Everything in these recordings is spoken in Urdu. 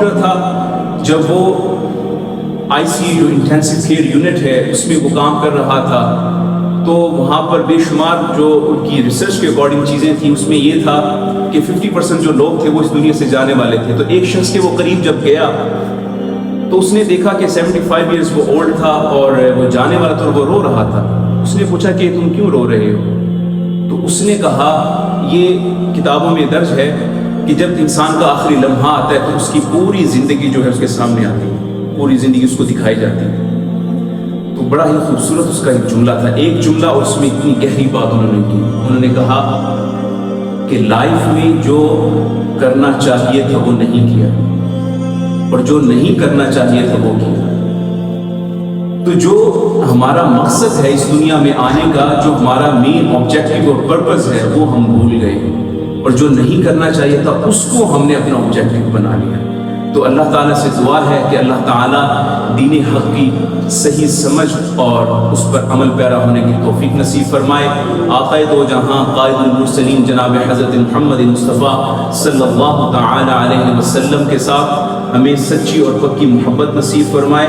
ڈاکٹر تھا. جب وہ ICU انٹینسو کیئر یونٹ ہے اس میں وہ کام کر رہا تھا تو وہاں پر بے شمار جو ان کی ریسرچ کے اکارڈنگ چیزیں تھیں اس میں یہ تھا کہ 50% جو لوگ تھے وہ اس دنیا سے جانے والے تھے. تو ایک شخص کے وہ قریب جب گیا تو اس نے دیکھا کہ 75 ایئرز وہ اولڈ تھا اور وہ جانے والا تھا اور وہ رو رہا تھا. اس نے پوچھا کہ تم کیوں رو رہے ہو؟ تو اس نے کہا یہ کتابوں میں درج ہے کہ جب انسان کا آخری لمحہ آتا ہے تو اس کی پوری زندگی جو ہے اس کے سامنے آتی ہے, پوری زندگی اس کو دکھائی جاتی ہے. تو بڑا ہی خوبصورت اس کا ایک جملہ تھا, ایک جملہ اور اس میں اتنی گہری بات انہوں نے کی. انہوں نے کہا کہ لائف میں جو کرنا چاہیے تھا وہ نہیں کیا اور جو نہیں کرنا چاہیے تھا وہ کیا. تو جو ہمارا مقصد ہے اس دنیا میں آنے کا, جو ہمارا مین آبجیکٹو اور پرپز ہے وہ ہم بھول گئے, اور جو نہیں کرنا چاہیے تھا اس کو ہم نے اپنا آبجیکٹو بنا لیا. تو اللہ تعالیٰ سے دعا ہے کہ اللہ تعالیٰ دین حق کی صحیح سمجھ اور اس پر عمل پیرا ہونے کی توفیق نصیب فرمائے. آقا دو جہاں قائد المرسلین جناب حضرت محمد مصطفیٰ صلی اللہ تعالی علیہ وسلم کے ساتھ ہمیں سچی اور پکی محبت نصیب فرمائے,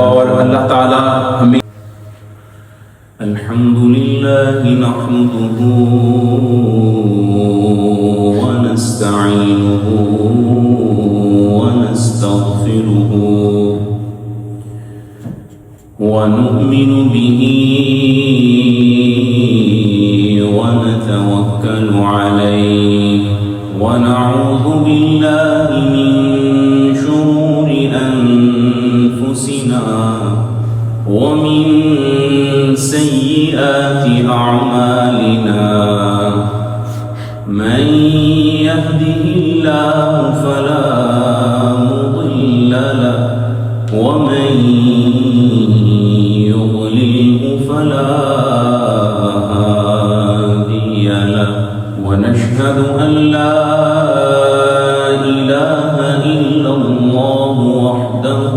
اور اللہ تعالیٰ ہمیں الحمدللہ نحمدہ ونستعینہ ونستغفرہ ونؤمن به ونتوکل علیہ ونعوذ باللہ من شرور انفسنا ومن سیئات اعمالنا من يهده الله فلا مضل له ومن يضلله فلا هادي له ونشهد أن لا إله إلا الله وحده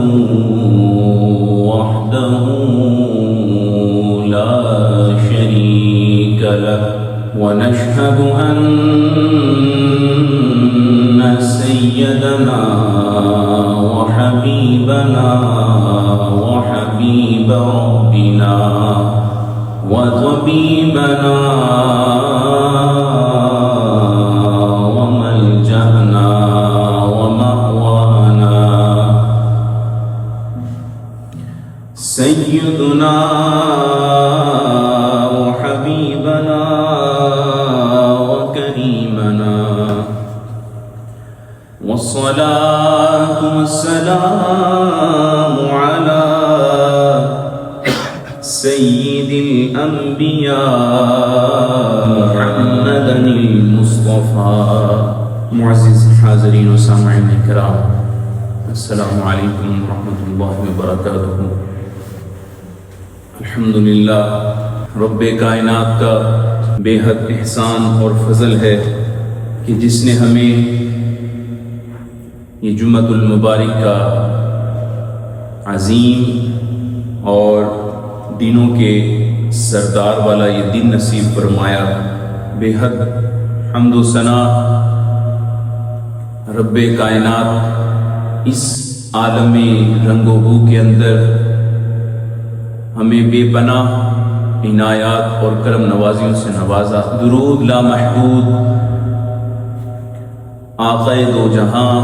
لا شريك له ونشهد أن سيدنا وحبيبنا وحبيب ربنا وطبيبنا وملجأنا ومأوانا سيدنا وحبيبنا وكريمنا والصلاة والسلام على سيد الأنبياء محمد المصطفى. معزز حاضرین و سامعین کرام, السلام علیکم ورحمۃ اللہ وبرکاتہ. الحمدللہ رب کائنات کا بے حد احسان اور فضل ہے کہ جس نے ہمیں یہ جمعۃ المبارک کا عظیم اور دنوں کے سردار والا یہ دن نصیب فرمایا. بے حد حمد و ثنا رب کائنات اس عالم رنگ و بو کے اندر ہمیں بے پناہ عنایات اور کرم نوازیوں سے نوازا. درود لا محدود آقا دو جہاں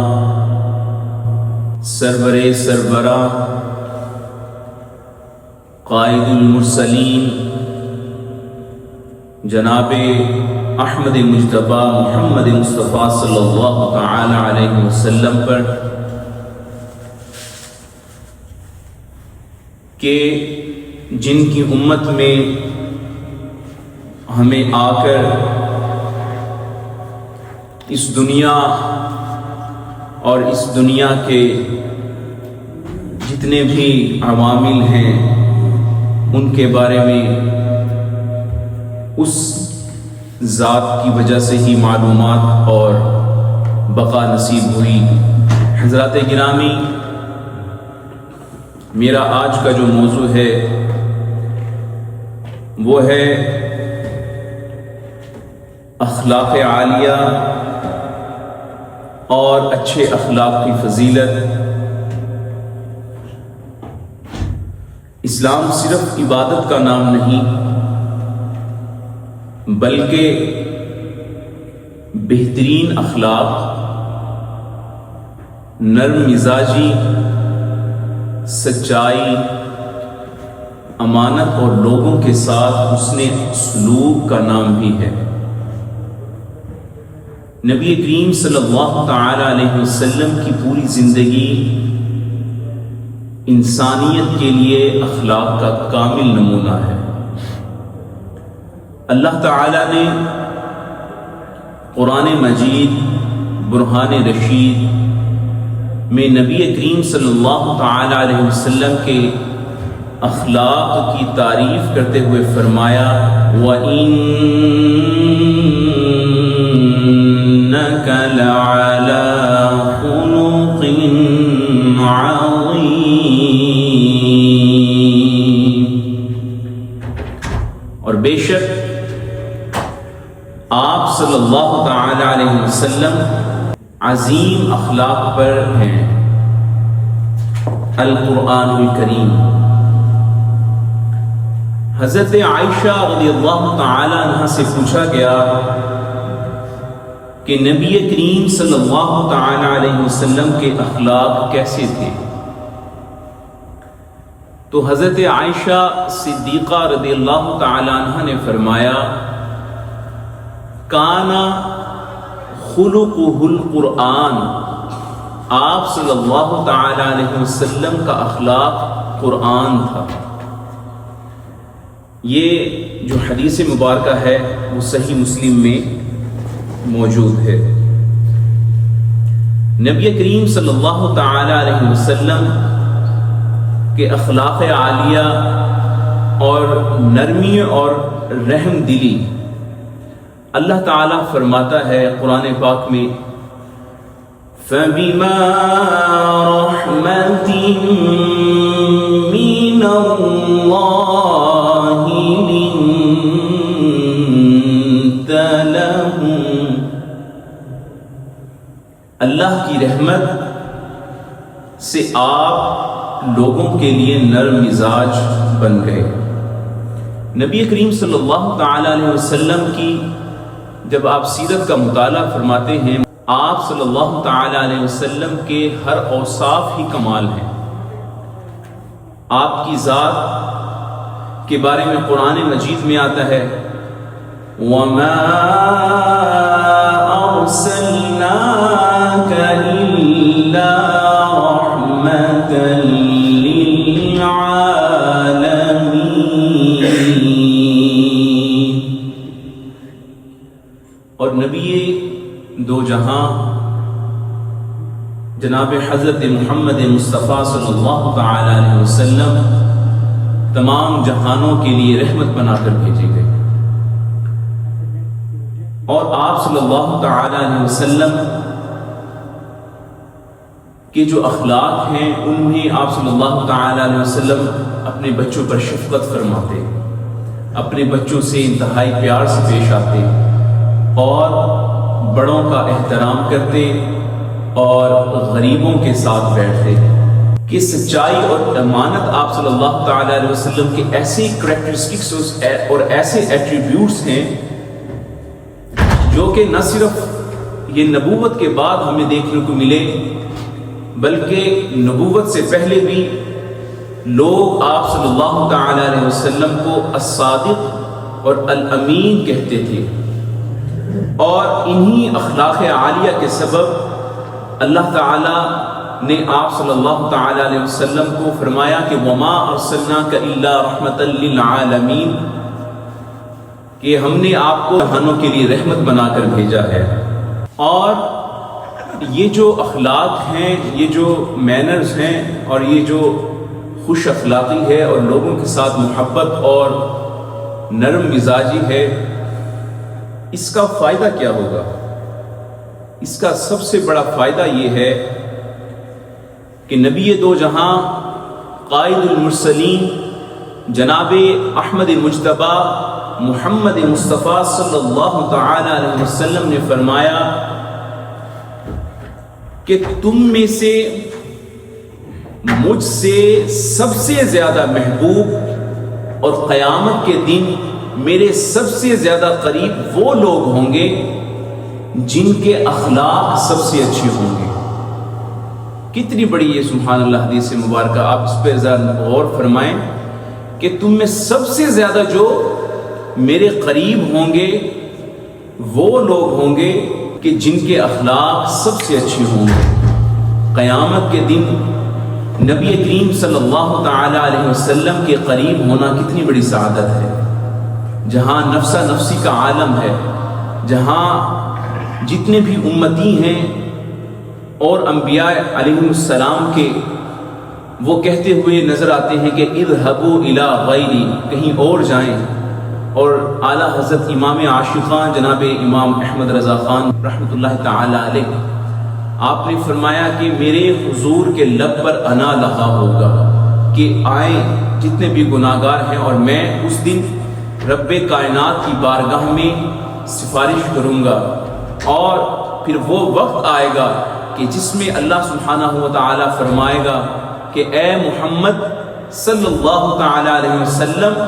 سرور سربراہ قائد المرسلین جناب احمد مجتبی محمد مصطفیٰ صلی اللہ تعالی علیہ وسلم پر کہ جن کی امت میں ہمیں آ کر اس دنیا اور اس دنیا کے جتنے بھی عوامل ہیں ان کے بارے میں اس ذات کی وجہ سے ہی معلومات اور بقا نصیب ہوئی. حضرات گرامی, میرا آج کا جو موضوع ہے وہ ہے اخلاق عالیہ اور اچھے اخلاق کی فضیلت۔ اسلام صرف عبادت کا نام نہیں بلکہ بہترین اخلاق، نرم مزاجی، سچائی، امانت اور لوگوں کے ساتھ حسن سلوک کا نام بھی ہے۔ نبی کریم صلی اللہ تعالی علیہ وسلم کی پوری زندگی انسانیت کے لیے اخلاق کا کامل نمونہ ہے۔ اللہ تعالی نے قرآن مجید برہان رشید میں نبی کریم صلی اللہ تعالی علیہ وسلم کے اخلاق کی تعریف کرتے ہوئے فرمایا وَإِنَّكَ لَعَلَىٰ خُلُقٍ عَظِيمٍ۔ اور بے شک آپ صلی اللہ تعالی علیہ وسلم عظیم اخلاق پر ہیں۔ القرآن الکریم۔ حضرت عائشہ رضی اللہ تعالی عنہ سے پوچھا گیا کہ نبی کریم صلی اللہ تعالی علیہ وسلم کے اخلاق کیسے تھے؟ تو حضرت عائشہ صدیقہ رضی اللہ تعالی عنہ نے فرمایا کانا خلقہ القرآن، آپ صلی اللہ تعالی علیہ وسلم کا اخلاق قرآن تھا۔ یہ جو حدیث مبارکہ ہے وہ صحیح مسلم میں موجود ہے۔ نبی کریم صلی اللہ تعالی علیہ وسلم کے اخلاق عالیہ اور نرمی اور رحم دلی، اللہ تعالیٰ فرماتا ہے قرآن پاک میں فَبِمَا رَحْمَةٍ مِّنَ اللَّهِ لِنتَ لَهُمْ، اللہ کی رحمت سے آپ لوگوں کے لیے نرم مزاج بن گئے۔ نبی کریم صلی اللہ تعالی علیہ وسلم کی جب آپ سیرت کا مطالعہ فرماتے ہیں، آپ صلی اللہ تعالی علیہ وسلم کے ہر اوصاف ہی کمال ہیں۔ آپ کی ذات کے بارے میں قرآن مجید میں آتا ہے وَمَا أَرْسَلْنَاكَ إِلَّا رَحْمَةً لِلْعَالَمِينَ۔ اور نبی دو جہاں جناب حضرت محمد مصطفیٰ صلی اللہ تعالی علیہ وسلم تمام جہانوں کے لیے رحمت بنا کر بھیجے گئے، اور آپ صلی اللہ تعالی علیہ وسلم کے جو اخلاق ہیں ان میں آپ صلی اللہ تعالی علیہ وسلم اپنے بچوں پر شفقت فرماتے، اپنے بچوں سے انتہائی پیار سے پیش آتے اور بڑوں کا احترام کرتے اور غریبوں کے ساتھ بیٹھتے۔ کہ سچائی اور امانت آپ صلی اللہ تعالی علیہ وسلم کے ایسے کریکٹرسٹکس اور ایسے ایٹریبیوٹس ہیں جو کہ نہ صرف یہ نبوت کے بعد ہمیں دیکھنے کو ملے بلکہ نبوت سے پہلے بھی لوگ آپ صلی اللہ تعالی علیہ وسلم کو الصادق اور الامین کہتے تھے، اور انہی اخلاق عالیہ کے سبب اللہ تعالی نے آپ صلی اللہ تعالی علیہ وسلم کو فرمایا کہ وَمَا أَرْسَلْنَاكَ إِلَّا رَحْمَةً لِلْعَالَمِينَ، کہ ہم نے آپ کو جہانوں کے لیے رحمت بنا کر بھیجا ہے۔ اور یہ جو اخلاق ہیں، یہ جو مینرز ہیں اور یہ جو خوش اخلاقی ہے اور لوگوں کے ساتھ محبت اور نرم مزاجی ہے، اس کا فائدہ کیا ہوگا؟ اس کا سب سے بڑا فائدہ یہ ہے کہ نبی دو جہاں قائد المرسلین جناب احمد مجتبی محمد مصطفیٰ صلی اللہ تعالی علیہ وسلم نے فرمایا کہ تم میں سے مجھ سے سب سے زیادہ محبوب اور قیامت کے دن میرے سب سے زیادہ قریب وہ لوگ ہوں گے جن کے اخلاق سب سے اچھے ہوں گے۔ کتنی بڑی یہ سبحان اللہ حدیث مبارکہ، آپ اس پہ ذرا غور فرمائیں کہ تم میں سب سے زیادہ جو میرے قریب ہوں گے وہ لوگ ہوں گے کہ جن کے اخلاق سب سے اچھے ہوں گے۔ قیامت کے دن نبی کریم صلی اللہ تعالی علیہ وسلم کے قریب ہونا کتنی بڑی سعادت ہے، جہاں نفسا نفسی کا عالم ہے، جہاں جتنے بھی امتی ہیں اور انبیاء علیہ السلام کے وہ کہتے ہوئے نظر آتے ہیں کہ اذهبوا الی غیری، کہیں اور جائیں، اور اعلیٰ حضرت امام عاشقان جناب امام احمد رضا خان رحمۃ اللہ تعالی علیہ، آپ نے فرمایا کہ میرے حضور کے لب پر انا لہا ہوگا کہ آئیں جتنے بھی گناہگار ہیں، اور میں اس دن رب کائنات کی بارگاہ میں سفارش کروں گا، اور پھر وہ وقت آئے گا کہ جس میں اللہ سبحانہ و تعالی فرمائے گا کہ اے محمد صلی اللہ تعالی علیہ وسلم،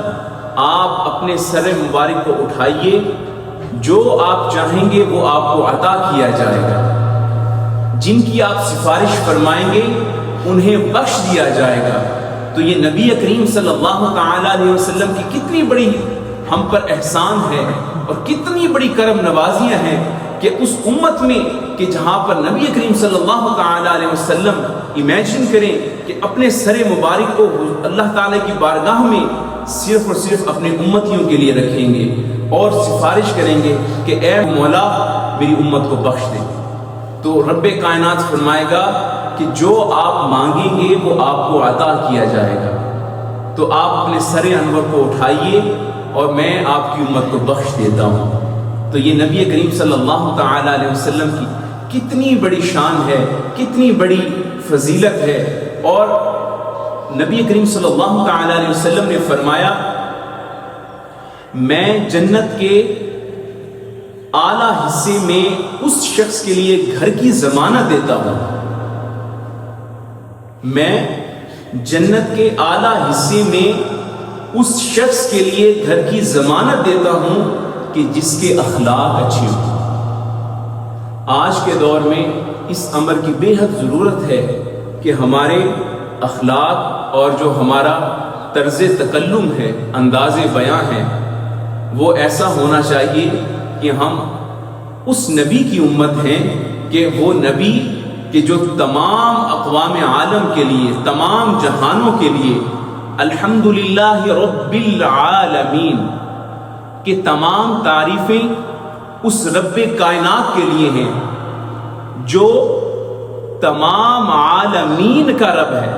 آپ اپنے سر مبارک کو اٹھائیے، جو آپ چاہیں گے وہ آپ کو عطا کیا جائے گا، جن کی آپ سفارش فرمائیں گے انہیں بخش دیا جائے گا۔ تو یہ نبی کریم صلی اللہ تعالی علیہ وسلم کی کتنی بڑی ہم پر احسان ہے اور کتنی بڑی کرم نوازیاں ہیں کہ اس امت میں کہ جہاں پر نبی کریم صلی اللہ تعالی علیہ وسلم امیجن کریں کہ اپنے سر مبارک کو اللہ تعالی کی بارگاہ میں صرف اور صرف اپنے امتیوں کے لیے رکھیں گے اور سفارش کریں گے کہ اے مولا میری امت کو بخش دے، تو رب کائنات فرمائے گا کہ جو آپ مانگیں گے وہ آپ کو عطا کیا جائے گا، تو آپ اپنے سر انور کو اٹھائیے اور میں آپ کی امت کو بخش دیتا ہوں۔ تو یہ نبی کریم صلی اللہ تعالی علیہ وسلم کی کتنی بڑی شان ہے، کتنی بڑی فضیلت ہے، اور نبی کریم صلی اللہ تعالی علیہ وسلم نے فرمایا میں جنت کے اعلیٰ حصے میں اس شخص کے لیے گھر کی ضمانت دیتا ہوں، میں جنت کے اعلیٰ حصے میں اس شخص کے لیے گھر کی ضمانت دیتا ہوں کہ جس کے اخلاق اچھے ہوں۔ آج کے دور میں اس امر کی بے حد ضرورت ہے کہ ہمارے اخلاق اور جو ہمارا طرز تکلم ہے، انداز بیاں ہے، وہ ایسا ہونا چاہیے کہ ہم اس نبی کی امت ہیں کہ وہ نبی کہ جو تمام اقوام عالم کے لیے، تمام جہانوں کے لیے الحمدللہ رب العالمین کہ تمام تعریفیں اس رب کائنات کے لیے ہیں جو تمام عالمین کا رب ہے،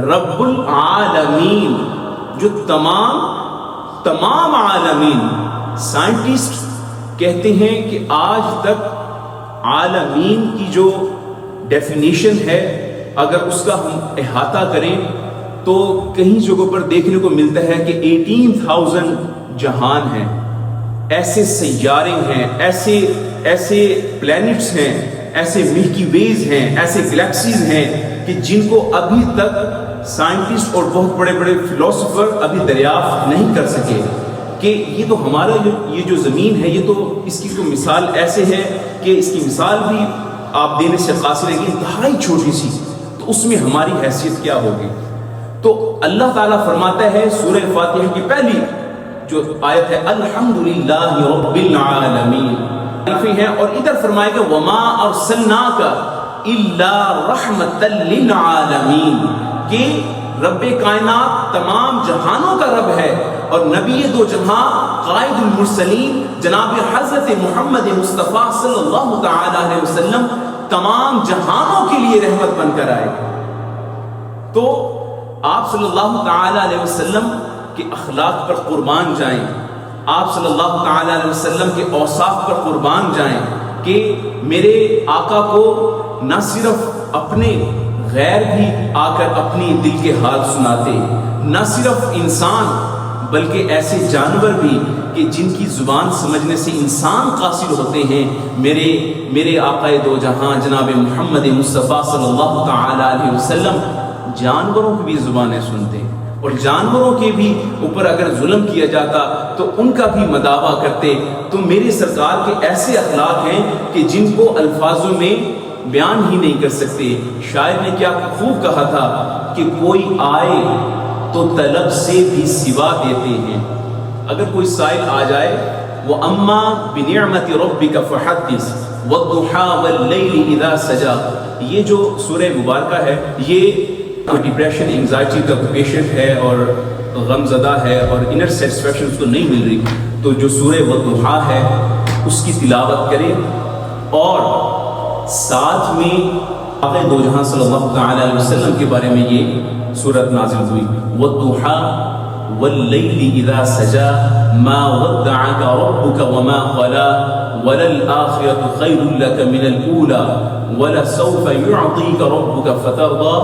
رب العالمین جو تمام عالمین۔ سائنٹسٹ کہتے ہیں کہ آج تک عالمین کی جو ڈیفینیشن ہے اگر اس کا ہم احاطہ کریں تو کہیں جگہوں پر دیکھنے کو ملتا ہے کہ 18,000 جہان ہیں، ایسے سیارے ہیں، ایسے پلینٹس ہیں، ایسے ملکی ویز ہیں، ایسے گلیکسیز ہیں کہ جن کو ابھی تک سائنٹسٹ اور بہت بڑے بڑے فلاسفر ابھی دریافت نہیں کر سکے کہ یہ تو ہمارا یہ جو زمین ہے، یہ تو اس کی تو مثال ایسے ہے کہ اس کی مثال بھی آپ دینے سے قاصر ہے کہ انتہائی چھوٹی سی، تو اس میں ہماری حیثیت کیا ہوگی۔ تو اللہ تعالیٰ فرماتا ہے سورہ فاتحہ کی پہلی جو آیت ہے الحمدللہ رب العالمین ہیں، اور ادھر فرمائے گا وما ارسلناک الا رحمتا للعالمین کہ رب کائنات تمام جہانوں کا رب ہے، اور نبی دو جہاں قائد المرسلین جناب حضرت محمد مصطفیٰ صلی اللہ تعالی علیہ وسلم تمام جہانوں کے لیے رحمت بن کر آئے۔ تو آپ صلی اللہ تعالی علیہ وسلم کے اخلاق پر قربان جائیں، آپ صلی اللہ تعالی علیہ وسلم کے اوصاف پر قربان جائیں کہ میرے آقا کو نہ صرف اپنے غیر بھی آ کر اپنی دل کے حال سناتے، نہ صرف انسان بلکہ ایسے جانور بھی کہ جن کی زبان سمجھنے سے انسان قاصر ہوتے ہیں، میرے آقا دو جہاں جناب محمد مصطفیٰ صلی اللہ تعالی علیہ وسلم جانوروں کی بھی زبانیں سنتے، اور جانوروں کے بھی اوپر اگر ظلم کیا جاتا تو ان کا بھی مداوع کرتے۔ تو میرے سرکار کے ایسے اخلاق ہیں کہ جن کو الفاظوں میں بیان ہی نہیں کر سکتے۔ شاعر نے کیا خوب کہا تھا کہ کوئی آئے تو طلب سے بھی سوا دیتے ہیں۔ اگر کوئی سائل آ جائے، وَأَمَّا بِنِعْمَةِ رَبِّكَ فَحَدِّثْ وَالضُّحَىٰ وَاللَّيْلِ إِذَا سَجَىٰ، یہ جو سورہ مبارکہ ہے، یہ ڈپریشن انگزائٹی کا پیشنٹ ہے اور غم زدہ ہے اور انر سیٹسفیکشن اس کو نہیں مل رہی، تو جو سورہ والضحیٰ ہے اس کی تلاوت کرے، اور ساتھ میں آقا دو جہاں صلی اللہ تعالی علیہ وسلم کے بارے میں یہ سورت نازل ہوئی، والضحیٰ واللیل اذا سجا ما ودعك ربك وما قلا وللآخرة خير لك من الأولى ولسوف يعطيك ربك فترضى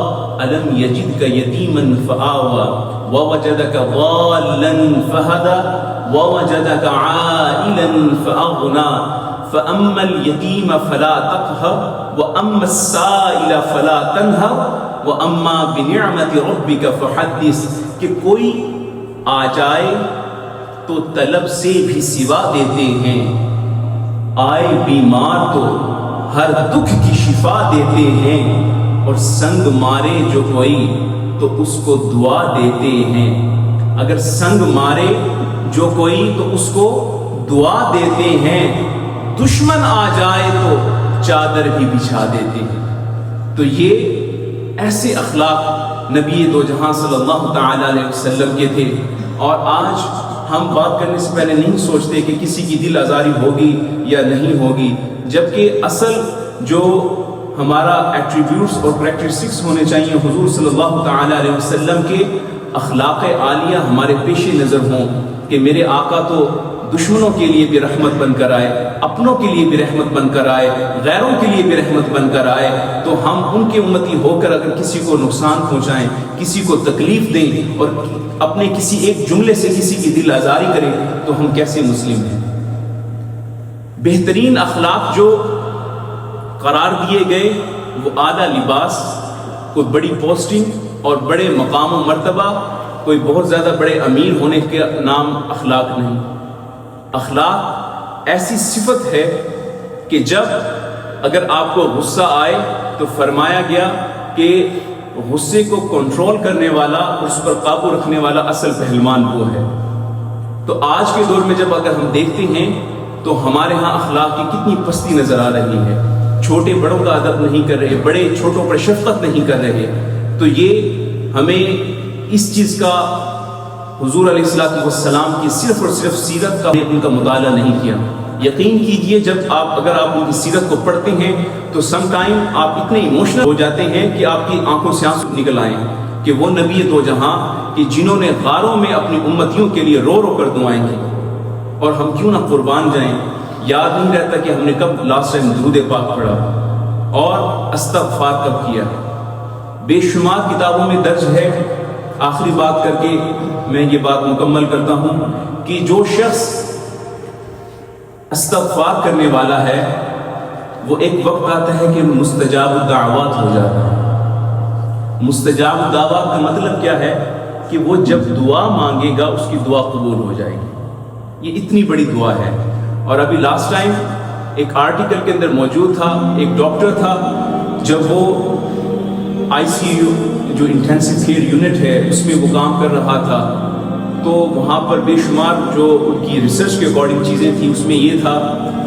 ألم يجدك يتيما فآوى ووجدك ضالا فهدى ووجدك عائلا فأغنى فأما اليتيم فلا تقهر وأما السائل فلا تنهر وأما بنعمة ربك فحدث، کہ کوئی آ جائے تو طلب سے بھی سوا دیتے ہیں، آئے بیمار تو ہر دکھ کی شفا دیتے ہیں، اور سنگ مارے جو کوئی تو اس کو دعا دیتے ہیں۔ اگر سنگ مارے جو کوئی تو اس کو دعا دیتے ہیں، دشمن آ جائے تو چادر بھی بچھا دیتے ہیں۔ تو یہ ایسے اخلاق نبی دو جہاں صلی اللہ تعالی علیہ وسلم کے تھے۔ اور آج ہم بات کرنے سے پہلے نہیں سوچتے کہ کسی کی دل آزاری ہوگی یا نہیں ہوگی، جبکہ اصل جو ہمارا ایٹریبیوٹس اور کریکٹرسٹکس ہونے چاہیے حضور صلی اللہ تعالی علیہ وسلم کے اخلاق عالیہ ہمارے پیش نظر ہوں، کہ میرے آقا تو دشمنوں کے لیے بھی رحمت بن کر آئے، اپنوں کے لیے بھی رحمت بن کر آئے، غیروں کے لیے بھی رحمت بن کر آئے۔ تو ہم ان کے امتی ہو کر اگر کسی کو نقصان پہنچائیں، کسی کو تکلیف دیں اور اپنے کسی ایک جملے سے کسی کی دل آزاری کریں تو ہم کیسے مسلم ہیں؟ بہترین اخلاق جو قرار دیے گئے وہ اعلیٰ لباس، کوئی بڑی پوسٹنگ اور بڑے مقام و مرتبہ، کوئی بہت زیادہ بڑے امیر ہونے کے نام اخلاق نہیں۔ اخلاق ایسی صفت ہے کہ جب اگر آپ کو غصہ آئے تو فرمایا گیا کہ غصے کو کنٹرول کرنے والا، اس پر قابو رکھنے والا اصل پہلوان وہ ہے۔ تو آج کے دور میں جب اگر ہم دیکھتے ہیں تو ہمارے ہاں اخلاق کی کتنی پستی نظر آ رہی ہے، چھوٹے بڑوں کا ادب نہیں کر رہے، بڑے چھوٹوں پر شفقت نہیں کر رہے۔ تو یہ ہمیں اس چیز کا حضور علیہ السلام کی صرف اور صرف سیرت کا ان کا مطالعہ نہیں کیا۔ یقین کیجئے جب اگر آپ ان کی سیرت کو پڑھتے ہیں تو سم ٹائم آپ اتنے ایموشنل ہو جاتے ہیں کہ آپ کی آنکھوں سے آنسو نکل آئیں، کہ وہ نبی دو جہاں کہ جنہوں نے غاروں میں اپنی امتیوں کے لیے رو رو کر دعائیں کی، اور ہم کیوں نہ قربان جائیں۔ یاد نہیں رہتا کہ ہم نے کب لاسٹ ٹائم درود پاک پڑھا اور استغفار کب کیا۔ بے شمار کتابوں میں درج ہے۔ آخری بات کر کے میں یہ بات مکمل کرتا ہوں کہ جو شخص استغفار کرنے والا ہے وہ ایک وقت آتا ہے کہ مستجاب الدعوات ہو جاتا ہے۔ مستجاب الدعوات کا مطلب کیا ہے؟ کہ وہ جب دعا مانگے گا اس کی دعا قبول ہو جائے گی۔ یہ اتنی بڑی دعا ہے۔ اور ابھی لاسٹ ٹائم ایک آرٹیکل کے اندر موجود تھا، ایک ڈاکٹر تھا، جب وہ آئی سی یو جو انٹینسو کیئر یونٹ ہے اس میں وہ کام کر رہا تھا، تو وہاں پر بے شمار جو ان کی ریسرچ کے اکارڈنگ چیزیں تھیں، اس میں یہ تھا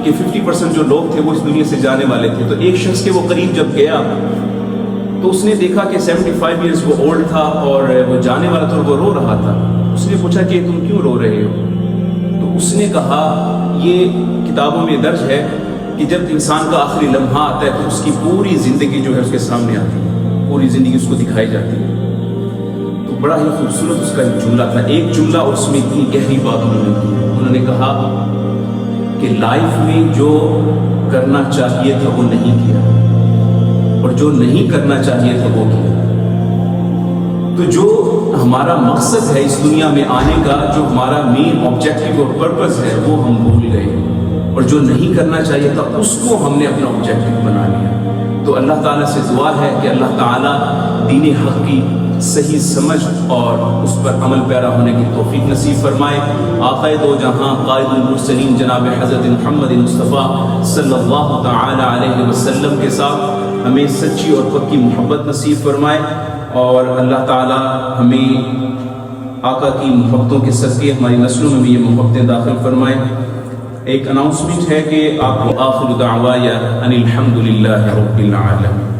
کہ 50% جو لوگ تھے وہ اس دنیا سے جانے والے تھے۔ تو ایک شخص کے وہ قریب جب گیا تو اس نے دیکھا کہ 75 ایئرز وہ اولڈ تھا اور وہ جانے والا تھا اور وہ رو رہا تھا۔ اس نے پوچھا کہ تم کیوں رو رہے ہو؟ تو اس نے کہا یہ کتابوں میں درج ہے کہ جب انسان کا آخری لمحہ آتا ہے تو اس کی پوری زندگی جو ہے اس کے سامنے آتی ہے، پوری زندگی اس کو دکھائی جاتی ہے۔ تو بڑا ہی خوبصورت اس کا ایک جملہ تھا، ایک جملہ اور اس میں اتنی گہری بات انہوں نے کہا کہ لائف میں جو کرنا چاہیے تھا وہ نہیں کیا، اور جو نہیں کرنا چاہیے تھا وہ کیا۔ تو جو ہمارا مقصد ہے اس دنیا میں آنے کا، جو ہمارا مین آبجیکٹو اور پرپز ہے، وہ ہم بھول گئے، اور جو نہیں کرنا چاہیے تھا اس کو ہم نے اپنا آبجیکٹو بنا لیا۔ تو اللہ تعالیٰ سے دعا ہے کہ اللہ تعالیٰ دین حق کی صحیح سمجھ اور اس پر عمل پیرا ہونے کی توفیق نصیب فرمائے۔ آقا دو جہاں قائد المرسلین جناب حضرت محمد مصطفیٰ صلی اللہ تعالی علیہ وسلم کے ساتھ ہمیں سچی اور پکی محبت نصیب فرمائے، اور اللہ تعالیٰ ہمیں آقا کی محبتوں کے صدقے ہماری نسلوں میں بھی یہ محبتیں داخل فرمائے۔ ایک اناؤنسمنٹ ہے کہ آپ کو آخر دعوایا ان الحمد للہ رب العالمین۔